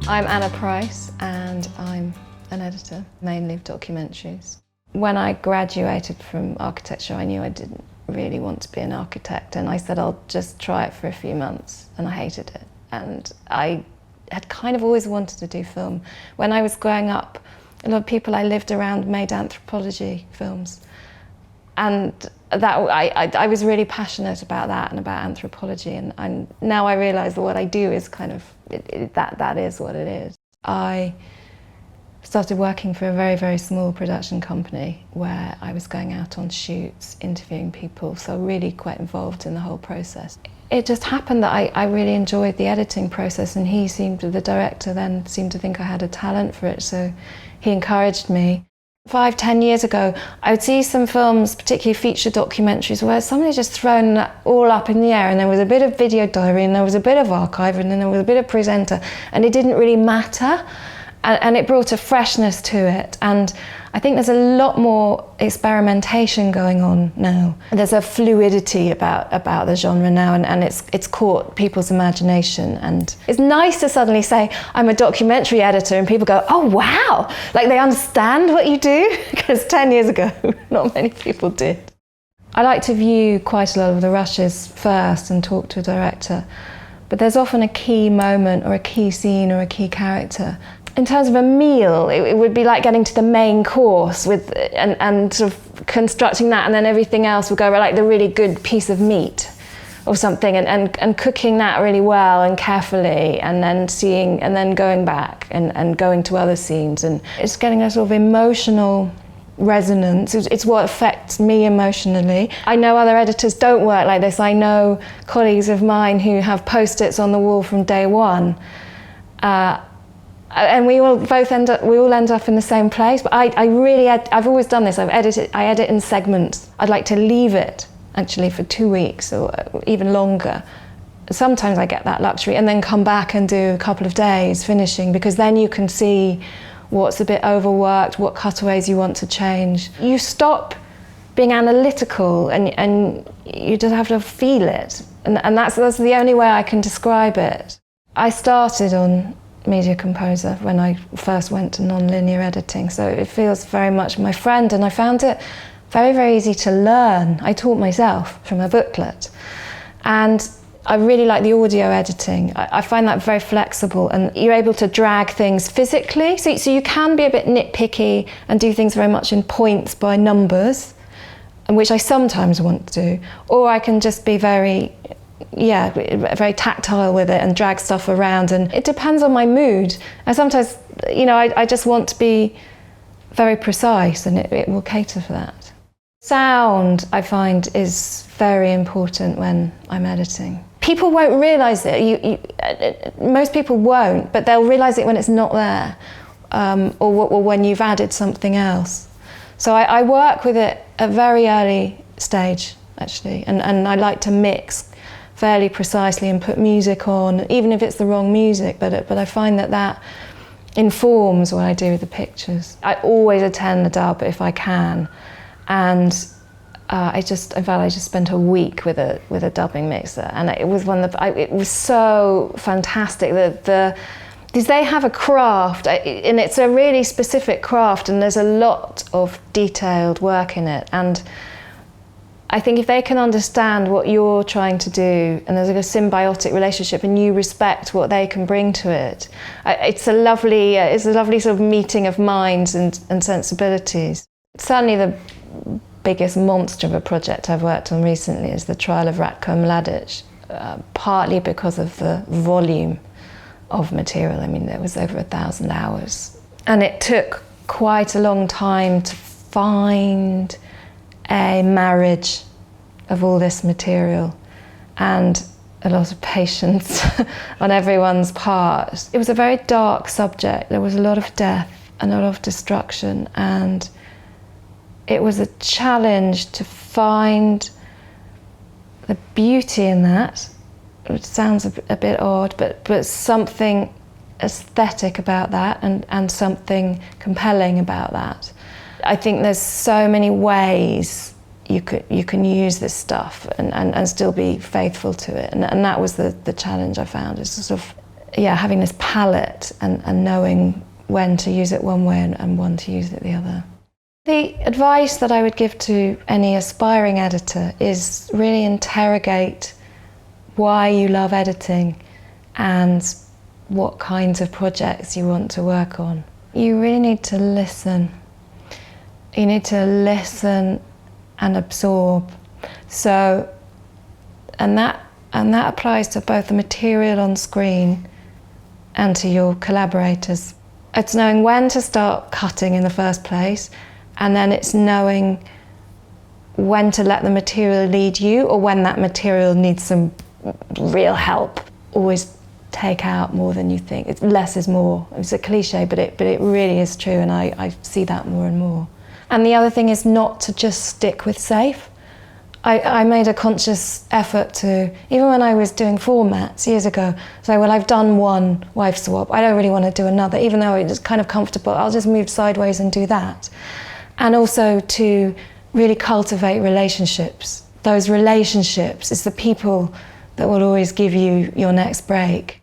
I'm Anna Price and I'm an editor, mainly of documentaries. When I graduated from architecture, I knew I didn't really want to be an architect, and I said I'll just try it for a few months, and I hated it. And I had kind of always wanted to do film. When I was growing up, a lot of people I lived around made anthropology films, and that I was really passionate about that and about anthropology, and now I realise that what I do is kind of, that is what it is. I started working for a very, very small production company where I was going out on shoots, interviewing people, so really quite involved in the whole process. It just happened that I really enjoyed the editing process, and the director then seemed to think I had a talent for it, so he encouraged me. 5-10 years ago, I would see some films, particularly feature documentaries, where somebody just thrown that all up in the air, and there was a bit of video diary, and there was a bit of archive, and then there was a bit of presenter, and it didn't really matter. And it brought a freshness to it, and I think there's a lot more experimentation going on now. There's a fluidity about the genre now, and it's caught people's imagination, and it's nice to suddenly say I'm a documentary editor and people go, oh wow, like they understand what you do, because 10 years ago not many people did. I like to view quite a lot of the rushes first and talk to a director, but there's often a key moment or a key scene or a key character. In terms of a meal, it would be like getting to the main course and sort of constructing that, and then everything else would go like the really good piece of meat or something, and cooking that really well and carefully, and then going back and going to other scenes, and it's getting a sort of emotional resonance. It's what affects me emotionally. I know other editors don't work like this. I know colleagues of mine who have post-its on the wall from day one. And we all end up in the same place. But I've always done this. I edit in segments. I'd like to leave it actually for 2 weeks or even longer. Sometimes I get that luxury, and then come back and do a couple of days finishing, because then you can see what's a bit overworked, what cutaways you want to change. You stop being analytical, and you just have to feel it. And that's the only way I can describe it. I started on Media Composer when I first went to Nonlinear editing, so it feels very much my friend, and I found it very, very easy to learn. I taught myself from a booklet, and I really like the audio editing. I find that very flexible, and you're able to drag things physically, so you can be a bit nitpicky and do things very much in points by numbers, which I sometimes want to do, or I can just be very tactile with it and drag stuff around, and it depends on my mood. And sometimes, I just want to be very precise, and it will cater for that. Sound, I find, is very important when I'm editing. People won't realise it. Most people won't, but they'll realise it when it's not there, or when you've added something else. So I work with it at a very early stage, actually, and I like to mix fairly precisely and put music on, even if it's the wrong music, but I find that informs what I do with the pictures. I always attend the dub if I can, and I just spent a week with a dubbing mixer, and it was it was so fantastic. Because they have a craft, and it's a really specific craft, and there's a lot of detailed work in it, and I think if they can understand what you're trying to do, and there's like a symbiotic relationship, and you respect what they can bring to it, it's a lovely sort of meeting of minds and sensibilities. Certainly the biggest monster of a project I've worked on recently is the Trial of Ratko Mladic, partly because of the volume of material. I mean, there was over 1,000 hours. And it took quite a long time to find a marriage of all this material, and a lot of patience on everyone's part. It was a very dark subject. There was a lot of death and a lot of destruction, and it was a challenge to find the beauty in that, which sounds a bit odd, but something aesthetic about that, and something compelling about that. I think there's so many ways you can use this stuff and still be faithful to it, and that was the challenge I found, is to sort of yeah, having this palette and knowing when to use it one way and when to use it the other. The advice that I would give to any aspiring editor is really interrogate why you love editing and what kinds of projects you want to work on. You really need to listen. You need to listen and absorb. So, and that applies to both the material on screen and to your collaborators. It's knowing when to start cutting in the first place, and then it's knowing when to let the material lead you or when that material needs some real help. Always take out more than you think. Less is more. It's a cliche, but it really is true, and I see that more and more. And the other thing is not to just stick with safe. I made a conscious effort to, even when I was doing formats years ago, say, well, I've done one wife swap, I don't really want to do another, even though it's kind of comfortable, I'll just move sideways and do that. And also to really cultivate relationships. Those relationships is the people that will always give you your next break.